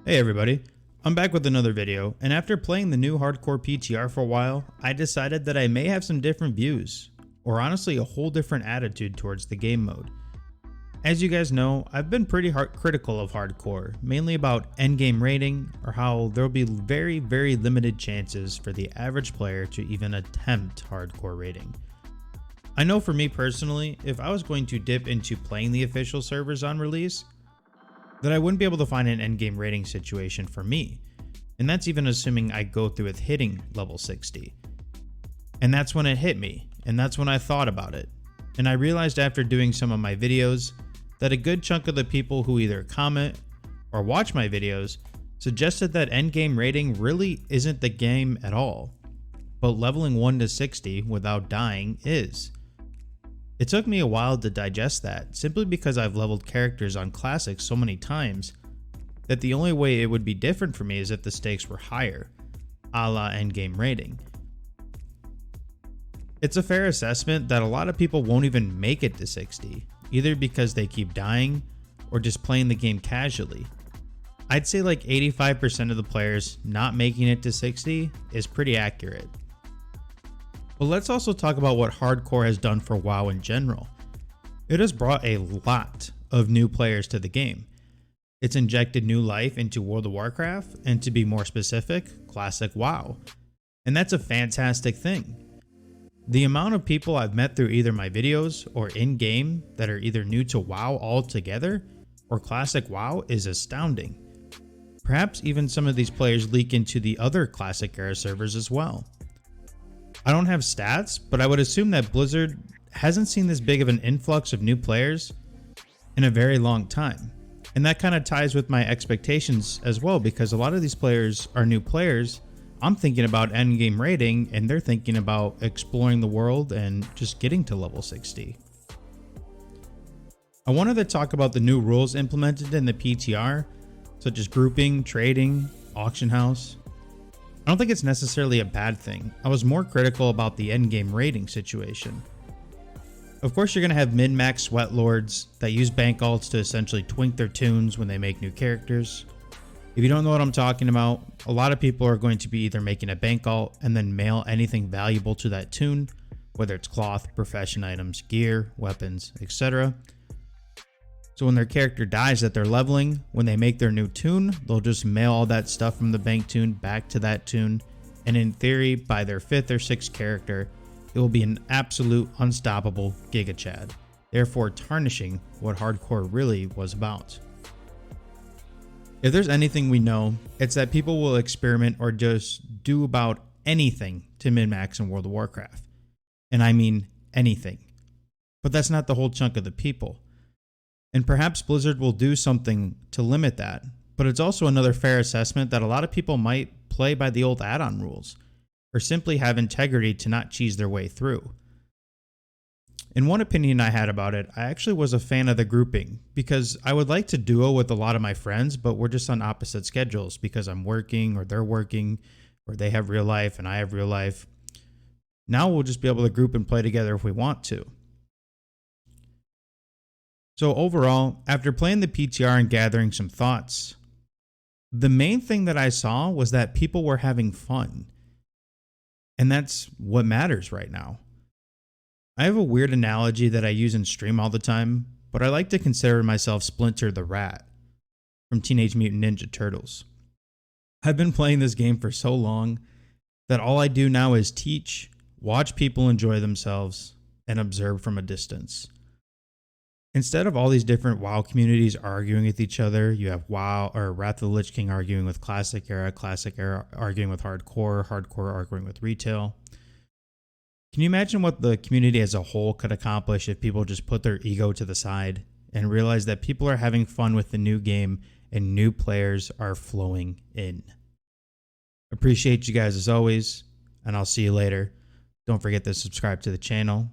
Hey everybody, I'm back with another video, and after playing the new hardcore PTR for a while, I decided that I may have some different views, or honestly a whole different attitude towards the game mode. As you guys know, I've been pretty critical of hardcore, mainly about endgame rating, or how there'll be very limited chances for the average player to even attempt hardcore rating. I know for me personally, if I was going to dip into playing the official servers on release, that I wouldn't be able to find an endgame rating situation for me, and that's even assuming I go through with hitting level 60. And that's when it hit me, and that's when I thought about it, and I realized after doing some of my videos that a good chunk of the people who either comment or watch my videos suggested that endgame rating really isn't the game at all, but leveling 1 to 60 without dying is. It took me a while to digest that, simply because I've leveled characters on classics so many times that the only way it would be different for me is if the stakes were higher, a la endgame rating. It's a fair assessment that a lot of people won't even make it to 60, either because they keep dying or just playing the game casually. I'd say like 85% of the players not making it to 60 is pretty accurate. But let's also talk about what hardcore has done for WoW in general. It has brought a lot of new players to the game. It's injected new life into World of Warcraft, and to be more specific, classic WoW. And that's a fantastic thing. The amount of people I've met through either my videos or in-game that are either new to WoW altogether or classic WoW is astounding. Perhaps even some of these players leak into the other classic era servers as well. I don't have stats, but I would assume that Blizzard hasn't seen this big of an influx of new players in a very long time. And that kind of ties with my expectations as well, because a lot of these players are new players. I'm thinking about endgame rating, and they're thinking about exploring the world and just getting to level 60. I wanted to talk about the new rules implemented in the PTR, such as grouping, trading, auction house. I don't think it's necessarily a bad thing. I was more critical about the endgame rating situation. Of course, you're going to have min-max sweat lords that use bank alts to essentially twink their tunes when they make new characters. If you don't know what I'm talking about, a lot of people are going to be either making a bank alt and then mail anything valuable to that tune, whether it's cloth, profession items, gear, weapons, etc. So when their character dies that they're leveling, when they make their new tune, they'll just mail all that stuff from the bank tune back to that tune, and in theory, by their 5th or 6th character, it will be an absolute unstoppable Giga Chad, therefore tarnishing what hardcore really was about. If there's anything we know, it's that people will experiment or just do about anything to min-max in World of Warcraft. And I mean anything. But that's not the whole chunk of the people. And perhaps Blizzard will do something to limit that, but it's also another fair assessment that a lot of people might play by the old add-on rules, or simply have integrity to not cheese their way through. In one opinion I had about it, I actually was a fan of the grouping, because I would like to duo with a lot of my friends, but we're just on opposite schedules because I'm working or they're working, or they have real life and I have real life. Now we'll just be able to group and play together if we want to. So overall, after playing the PTR and gathering some thoughts, the main thing that I saw was that people were having fun. And that's what matters right now. I have a weird analogy that I use in stream all the time, but I like to consider myself Splinter the Rat from Teenage Mutant Ninja Turtles. I've been playing this game for so long that all I do now is teach, watch people enjoy themselves, and observe from a distance. Instead of all these different WoW communities arguing with each other, you have WoW or Wrath of the Lich King arguing with Classic Era arguing with Hardcore arguing with Retail. Can you imagine what the community as a whole could accomplish if people just put their ego to the side and realize that people are having fun with the new game and new players are flowing in? Appreciate you guys as always, and I'll see you later. Don't forget to subscribe to the channel